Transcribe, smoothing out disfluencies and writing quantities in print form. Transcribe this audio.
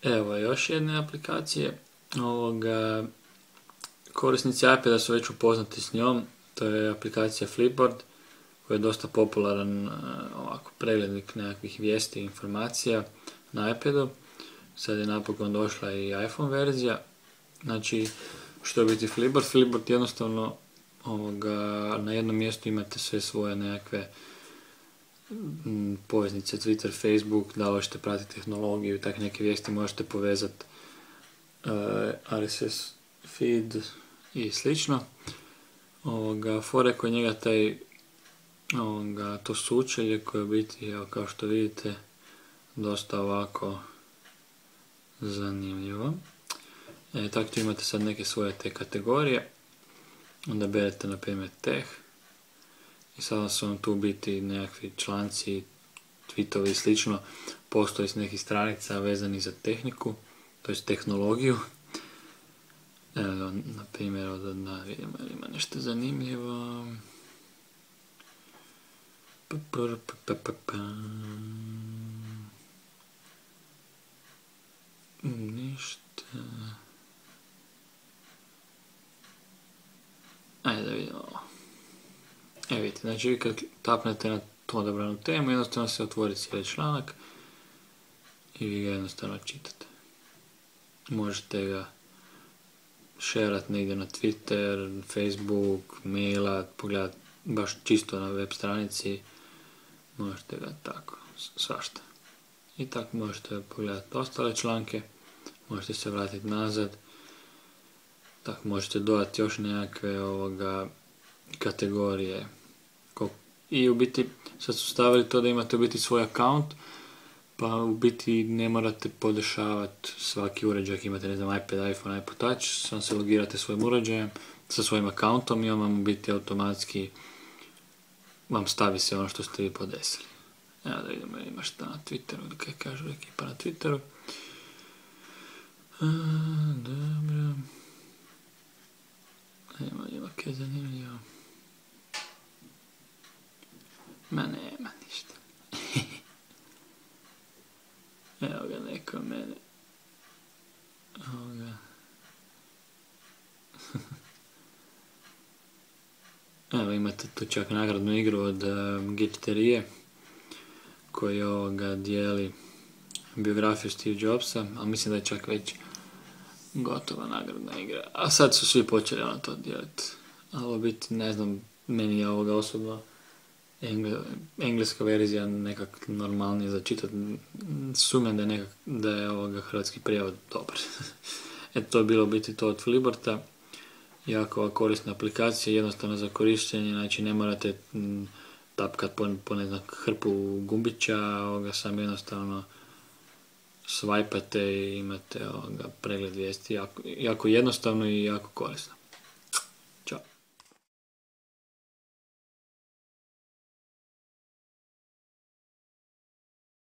Evo još jedne aplikacije. Korisnici iPada su već upoznati s njom. To je aplikacija Flipboard koji je dosta popularan preglednik nekakvih vijesti i informacija na iPadu. Sad je napokon došla i iPhone verzija. Znači, što je biti Flipboard? Flipboard jednostavno na jednom mjestu imate sve svoje nekakve poveznice, Twitter, Facebook, da li ćete pratiti tehnologiju i tak neke vijesti možete povezati RSS feed i slično. Fore kod njega to sučelje koje biti, evo, kao što vidite, dosta ovako zanimljivo. Tako tu imate sad neke svoje te kategorije. Onda berete na primjer teh. I sada su vam tu biti nekakvi članci, tweetovi i slično. Postoji s nekih stranica vezani za tehniku, to je tehnologiju. Evo, na primjer, da vidimo ili ima nešto zanimljivo. Ništa. Ajde da vidimo ovo. Evo vidite, znači vi kad tapnete na tu odabranu temu, jednostavno se otvori cijeli članak i vi ga jednostavno čitate. Možete ga šerat negdje na Twitter, Facebook, mailat, pogledat baš čisto na web stranici, možete ga tako, svašta. I tako možete pogledati ostale članke, možete se vratiti nazad, tako možete dodati još nekakve kategorije. I u biti, sad su stavili to da imate u biti svoj account, pa u biti ne morate podešavati svaki uređaj, ako imate, ne znam, iPad, iPhone, iPod Touch, sam se logirate svojim uređajem, sa svojim accountom i on vam u biti automatski vam stavi se ono što ste vi podesili. Evo da vidimo, ima šta na Twitteru, kaj kažu ekipa na Twitteru. Dobro. Ima kaj zanimljivo. Ma nema ništa. Evo ga neko mene. Evo imate tu čak nagradnu igru od Gipterije koji dijeli biografiju Steve Jobsa, ali mislim da je čak već gotova nagradna igra. A sad su svi počeli to dijeliti. Ali biti, ne znam, meni je osobno engleska verzija nekak normalnije za čitati. Sumnjam da je hrvatski prijevod dobar. Eto, to je bilo biti to od Flipboarda. Jako korisna aplikacija, jednostavno za korištenje, znači ne morate tapkat po ne znam, hrpu gumbića, sam jednostavno swipate i imate pregled vijesti, jako jednostavno i jako korisno.